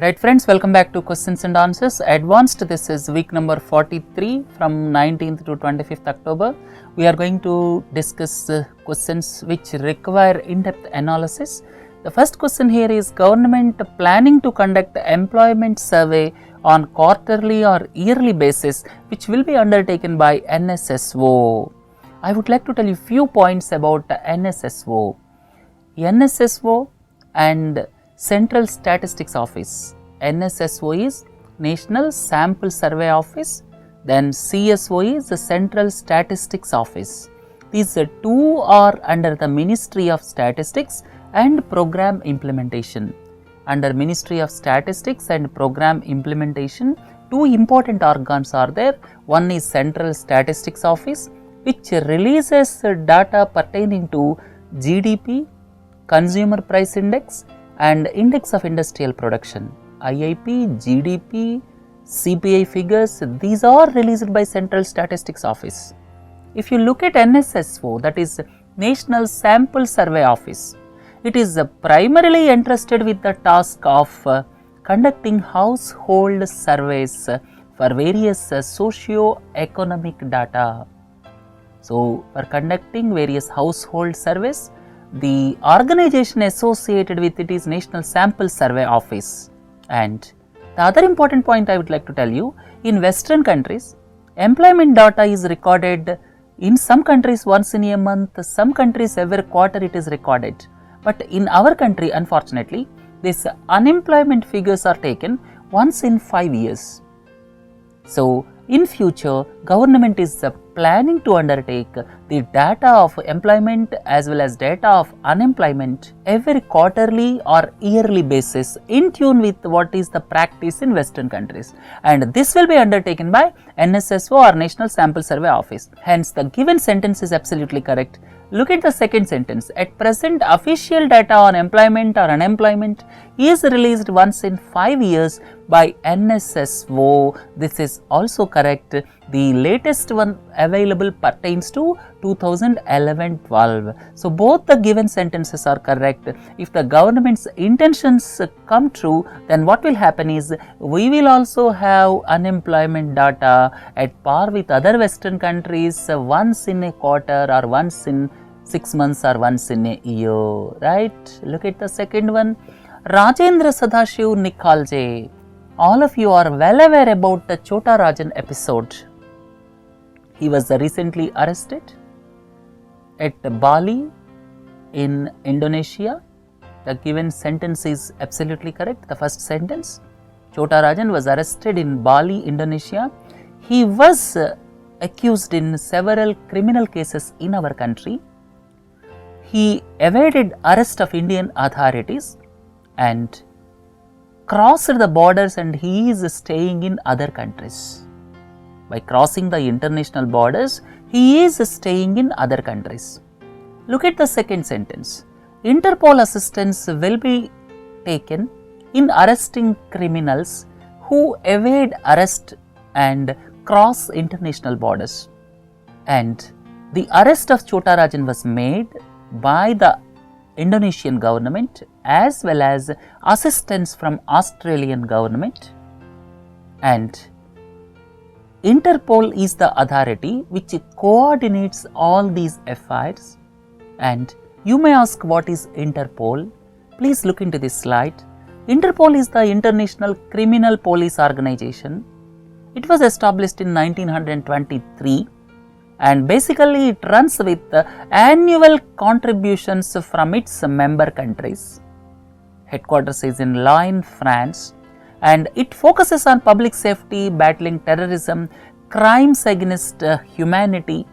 Right friends, welcome back to Questions and Answers Advanced. This is week number 43 from 19th to 25th October. We are going to discuss questions which require in-depth analysis. The first question here is government planning to conduct employment survey on quarterly or yearly basis which will be undertaken by NSSO. I would like to tell you few points about NSSO. NSSO and Central Statistics Office. NSSO is National Sample Survey Office, then CSO is the Central Statistics Office. These two are under the Ministry of Statistics and Program Implementation. Under Ministry of Statistics and Program Implementation, two important organs are there. One is Central Statistics Office, which releases data pertaining to GDP, Consumer Price Index and Index of Industrial Production. IIP, GDP, CPI figures, these are released by Central Statistics Office. If you look at NSSO, that is National Sample Survey Office, it is primarily entrusted with the task of conducting household surveys for various socio-economic data. So, for conducting various household surveys, the organization associated with it is National Sample Survey Office. And the other important point I would like to tell you, in Western countries, employment data is recorded in some countries once in a month, some countries every quarter it is recorded. But in our country, unfortunately, these unemployment figures are taken once in 5 years. So, in future, government is planning to undertake the data of employment as well as data of unemployment every quarterly or yearly basis in tune with what is the practice in Western countries. And this will be undertaken by NSSO or National Sample Survey Office. Hence, the given sentence is absolutely correct. Look at the second sentence. At present, official data on employment or unemployment is released once in 5 years by NSSO. This is also correct. The latest one available pertains to 2011-12. So, both the given sentences are correct. If the government's intentions come true, then what will happen is we will also have unemployment data at par with other Western countries once in a quarter or once in 6 months or once in a year, right? Look at the second one. Rajendra Sadashiv Nikhalje. All of you are well aware about the Chota Rajan episode. He was recently arrested at Bali in Indonesia. The given sentence is absolutely correct. The first sentence, Chota Rajan was arrested in Bali, Indonesia. He was accused in several criminal cases in our country. He evaded arrest of Indian authorities and crossed the borders, and he is staying in other countries. By crossing the international borders, he is staying in other countries. Look at the second sentence. Interpol assistance will be taken in arresting criminals who evade arrest and cross international borders. And the arrest of Chota Rajan was made by the Indonesian government as well as assistance from Australian government, and Interpol is the authority which coordinates all these affairs. And you may ask, what is Interpol? Please look into this slide. Interpol is the International Criminal Police Organization. It was established in 1923 and basically it runs with annual contributions from its member countries. Headquarters is in Lyon, France, and it focuses on public safety, battling terrorism, crimes against humanity,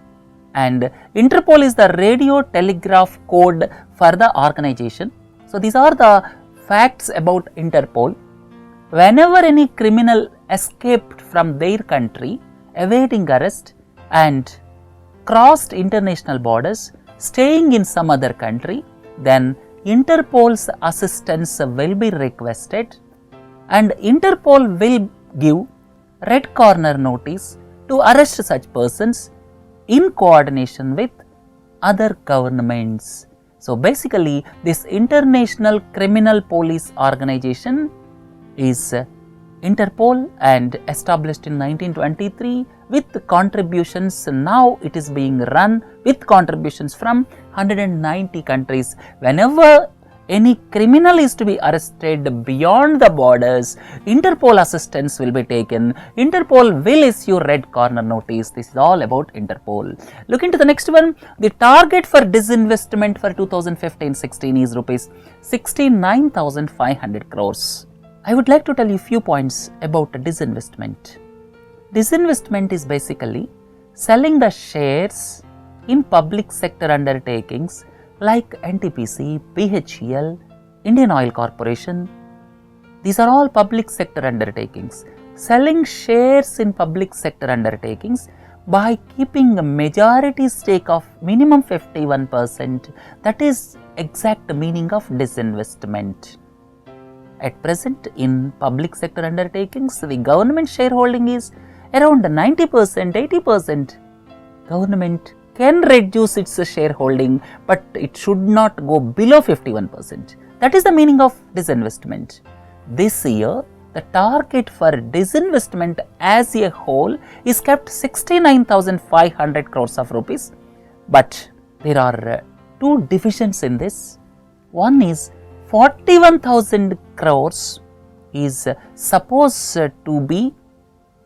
and Interpol is the radio telegraph code for the organization. So, these are the facts about Interpol. Whenever any criminal escaped from their country, evading arrest and crossed international borders, staying in some other country, then Interpol's assistance will be requested and Interpol will give red corner notice to arrest such persons in coordination with other governments. So basically, this International Criminal Police Organization is Interpol and established in 1923 with contributions. Now it is being run with contributions from 190 countries. Whenever any criminal is to be arrested beyond the borders, Interpol assistance will be taken. Interpol will issue red corner notice. This is all about Interpol. Look into the next one. The target for disinvestment for 2015-16 is rupees 69,500 crores. I would like to tell you few points about disinvestment. Disinvestment is basically selling the shares in public sector undertakings like NTPC, BHEL, Indian Oil Corporation. These are all public sector undertakings. Selling shares in public sector undertakings by keeping a majority stake of minimum 51%, that is exact meaning of disinvestment. At present, in public sector undertakings, the government shareholding is around 90%, 80%. Government can reduce its shareholding, but it should not go below 51%. That is the meaning of disinvestment. This year, the target for disinvestment as a whole is kept 69,500 crores of rupees. But there are two divisions in this. One is 41,000 crores is supposed to be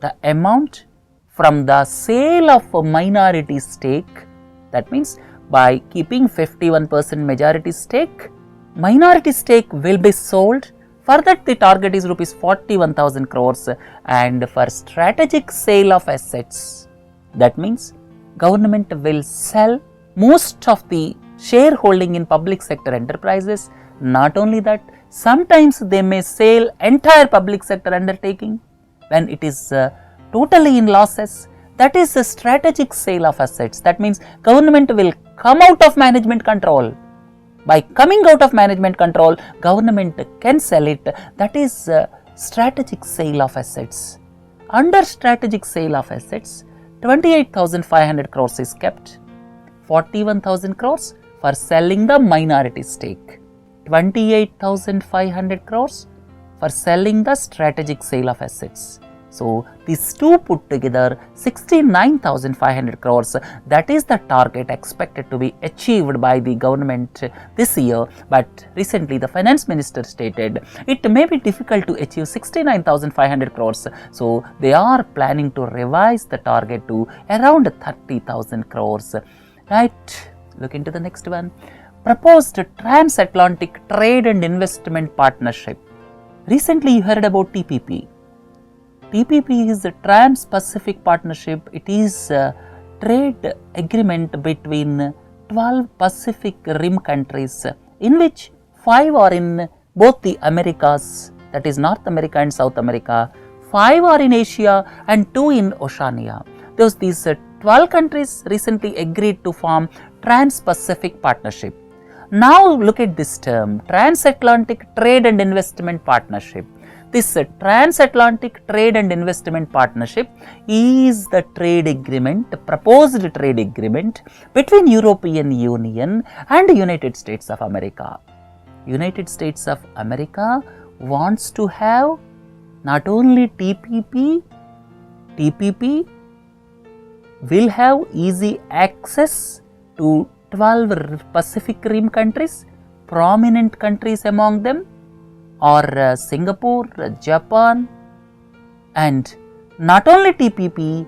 the amount from the sale of a minority stake. That means by keeping 51% majority stake, minority stake will be sold. For that, the target is rupees 41,000 crores. And for strategic sale of assets, that means government will sell most of the shareholding in public sector enterprises. Not only that, sometimes they may sell entire public sector undertaking when it is totally in losses. That is a strategic sale of assets. That means government will come out of management control. By coming out of management control, government can sell it. That is strategic sale of assets. Under strategic sale of assets, 28,500 crores is kept. 41,000 crores for selling the minority stake. 28,500 crores for selling the strategic sale of assets. So, these two put together 69,500 crores, that is the target expected to be achieved by the government this year. But recently the finance minister stated it may be difficult to achieve 69,500 crores. So, they are planning to revise the target to around 30,000 crores. Right, look into the next one. Proposed transatlantic trade and investment partnership. Recently you heard about TPP. TPP is a Trans-Pacific Partnership. It is a trade agreement between 12 Pacific Rim countries, in which 5 are in both the Americas, that is North America and South America, 5 are in Asia and 2 in Oceania. These 12 countries recently agreed to form Trans-Pacific Partnership. Now look at this term, Transatlantic Trade and Investment Partnership. This Transatlantic Trade and Investment Partnership is the trade agreement, proposed trade agreement between European Union and United States of America. United States of America wants to have not only TPP will have easy access to 12 Pacific Rim countries. Prominent countries among them are Singapore, Japan, and not only TPP,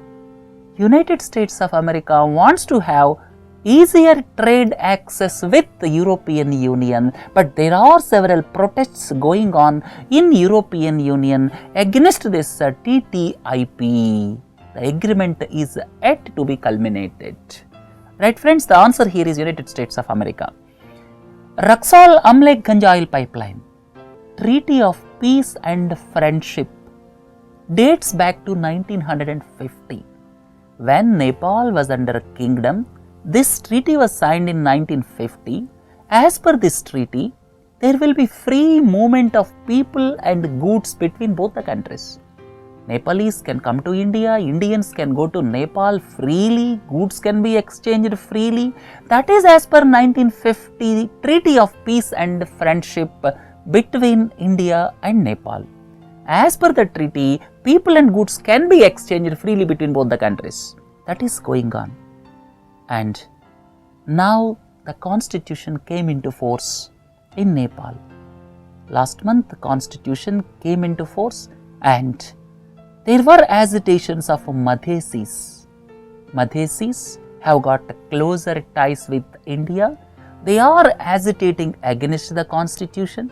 United States of America wants to have easier trade access with the European Union, but there are several protests going on in European Union against this TTIP. The agreement is yet to be culminated. Right friends, the answer here is United States of America. Raxaul Amlek Ganj Oil Pipeline, Treaty of Peace and Friendship, dates back to 1950. When Nepal was under a kingdom, this treaty was signed in 1950. As per this treaty, there will be free movement of people and goods between both the countries. Nepalese can come to India, Indians can go to Nepal freely, goods can be exchanged freely. That is as per 1950 Treaty of Peace and Friendship between India and Nepal. as per the treaty, people and goods can be exchanged freely between both the countries. That is going on. And now the constitution came into force in Nepal. Last month the constitution came into force and there were agitations of Madhesis. Madhesis have got closer ties with India. They are agitating against the constitution.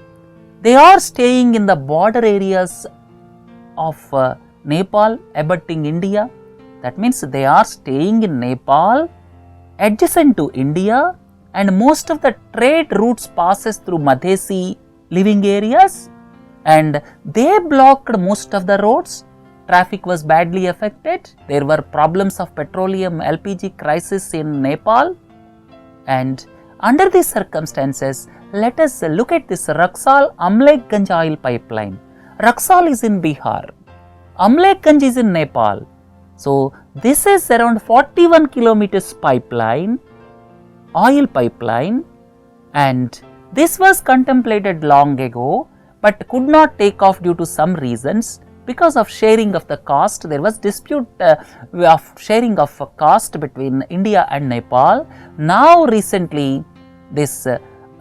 They are staying in the border areas of Nepal abutting India. That means they are staying in Nepal adjacent to India, and most of the trade routes passes through Madhesi living areas, and they blocked most of the roads. Traffic was badly affected. There were problems of petroleum LPG crisis in Nepal, and under these circumstances, let us look at this Raxaul Amlekganj oil pipeline. Raxaul is in Bihar, Amlekganj is in Nepal. So this is around 41 kilometers pipeline, oil pipeline, and this was contemplated long ago but could not take off due to some reasons. Because of sharing of the cost, there was dispute of sharing of cost between India and Nepal. Now recently this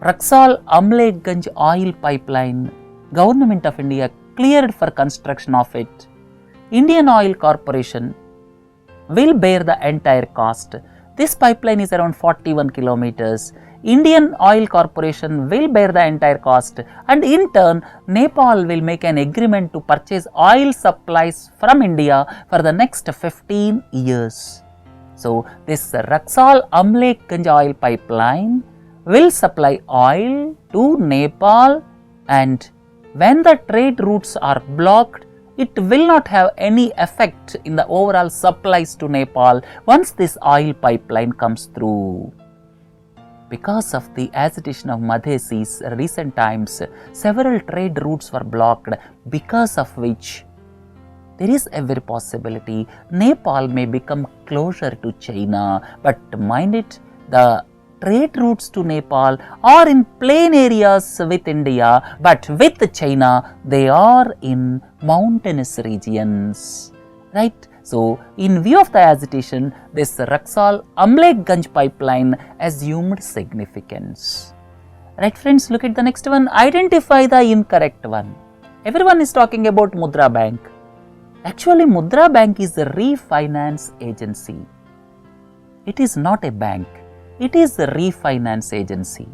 Raxaul Amlekganj oil pipeline, Government of India cleared for construction of it. Indian Oil Corporation will bear the entire cost. This pipeline is around 41 kilometers. Indian Oil Corporation will bear the entire cost, and in turn Nepal will make an agreement to purchase oil supplies from India for the next 15 years. So this Raxaul Amlekganj oil pipeline will supply oil to Nepal, and when the trade routes are blocked, it will not have any effect in the overall supplies to Nepal once this oil pipeline comes through. Because of the agitation of Madhesis, recent times several trade routes were blocked, because of which there is every possibility Nepal may become closer to China. But mind it, the trade routes to Nepal are in plain areas with India, but with China they are in mountainous regions, right? So in view of the agitation, this Raxaul Amlekganj pipeline assumed significance. Right friends, look at the next one. Identify the incorrect one. Everyone is talking about Mudra Bank. Actually, Mudra Bank is a refinance agency. It is not a bank. It is a refinance agency.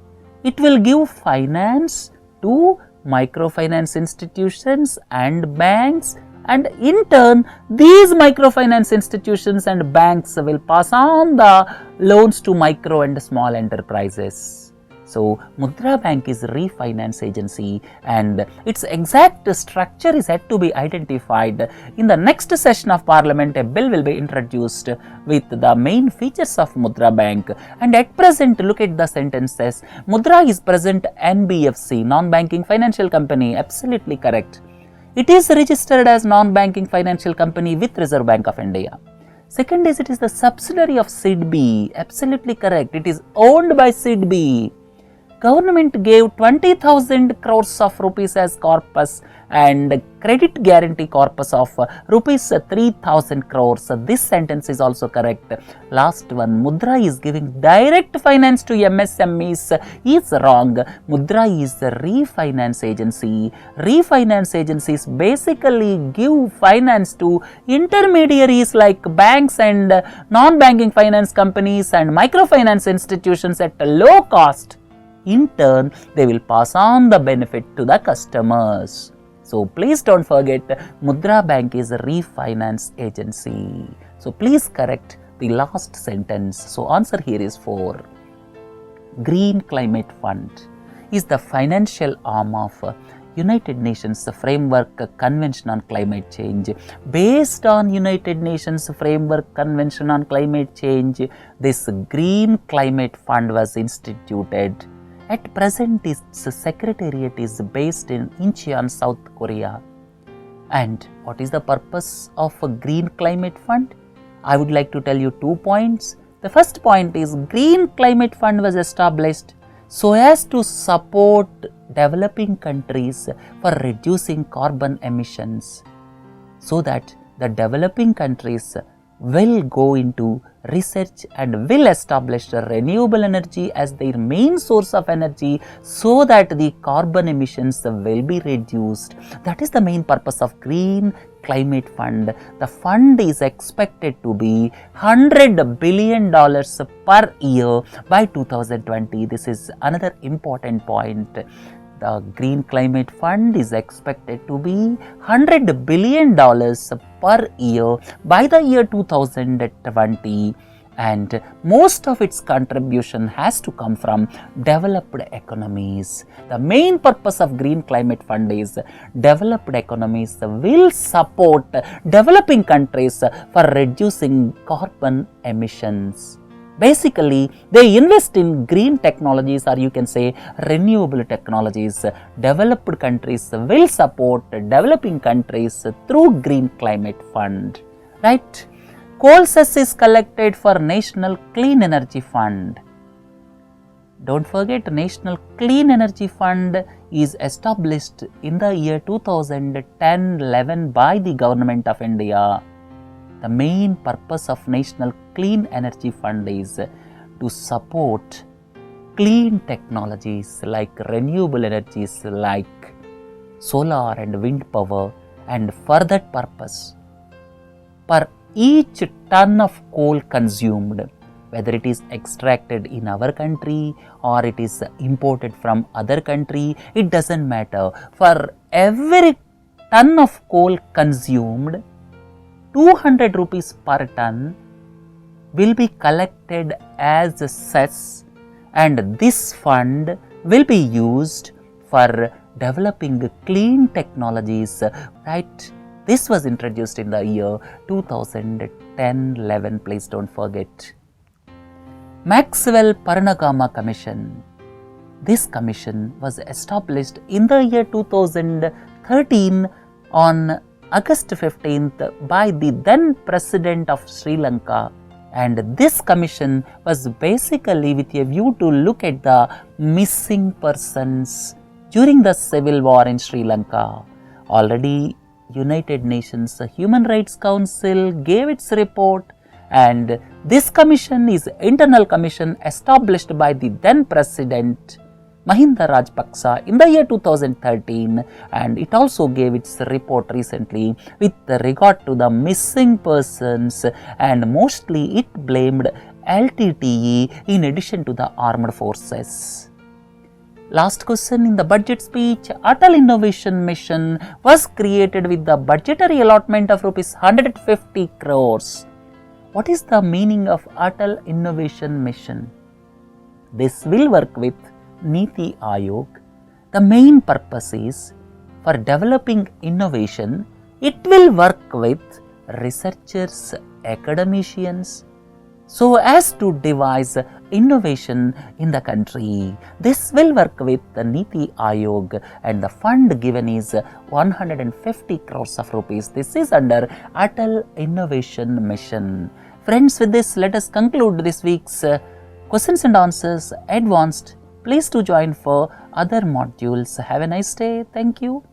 It will give finance to microfinance institutions and banks, and in turn these microfinance institutions and banks will pass on the loans to micro and small enterprises. So Mudra Bank is a refinance agency, and its exact structure is yet to be identified. In the next session of Parliament, a bill will be introduced with the main features of Mudra Bank. And at present, look at the sentences. Mudra is present NBFC, non-banking financial company. Absolutely correct. It is registered as non-banking financial company with Reserve Bank of India. Second is, it is the subsidiary of SIDBI. Absolutely correct. It is owned by SIDBI. Government gave 20,000 crores of rupees as corpus and credit guarantee corpus of rupees 3,000 crores. This sentence is also correct. Last one, Mudra is giving direct finance to MSMEs is wrong. Mudra is a refinance agency. Refinance agencies basically give finance to intermediaries like banks and non-banking finance companies and microfinance institutions at a low cost. In turn, they will pass on the benefit to the customers. So please don't forget, Mudra Bank is a refinance agency. So please correct the last sentence. So answer here is 4. Green Climate Fund is the financial arm of United Nations Framework Convention on Climate Change. Based on United Nations Framework Convention on Climate Change, this Green Climate Fund was instituted. At present, its secretariat is based in Incheon, South Korea. And what is the purpose of a Green Climate Fund? I would like to tell you 2 points. The first point is, Green Climate Fund was established so as to support developing countries for reducing carbon emissions, so that the developing countries will go into research and will establish renewable energy as their main source of energy, so that the carbon emissions will be reduced. That is the main purpose of Green Climate Fund. The fund is expected to be $100 billion per year by 2020. This is another important point. The Green Climate Fund is expected to be $100 billion per year by the year 2020, and most of its contribution has to come from developed economies. The main purpose of Green Climate Fund is developed economies will support developing countries for reducing carbon emissions. Basically, they invest in green technologies, or you can say renewable technologies. Developed countries will support developing countries through Green Climate Fund. Right? Coal cess is collected for National Clean Energy Fund. Don't forget, National Clean Energy Fund is established in the year 2010-11 by the Government of India. The main purpose of National Clean Energy Fund is to support clean technologies like renewable energies like solar and wind power, and for that purpose, per each ton of coal consumed, whether it is extracted in our country or it is imported from other country, it doesn't matter. For every ton of coal consumed, 200 rupees per ton will be collected as a cess, and this fund will be used for developing clean technologies, right? This was introduced in the year 2010-11, please don't forget. Maxwell Nagamma Commission. This commission was established in the year 2013 on August 15th by the then President of Sri Lanka, and this commission was basically with a view to look at the missing persons during the civil war in Sri Lanka. Already United Nations Human Rights Council gave its report, and this commission is internal commission established by the then President Mahinda Rajapaksa in the year 2013, and it also gave its report recently with regard to the missing persons, and mostly it blamed LTTE in addition to the armed forces. Last question in the budget speech. Atal Innovation Mission was created with the budgetary allotment of rupees 150 crores. What is the meaning of Atal Innovation Mission? This will work with Niti Aayog. The main purpose is for developing innovation. It will work with researchers, academicians, so as to devise innovation in the country. This will work with the Niti Aayog, and the fund given is 150 crores of rupees. This is under Atal Innovation Mission. Friends, with this, let us conclude this week's questions and answers advanced. Please do join for other modules. Have a nice day. Thank you.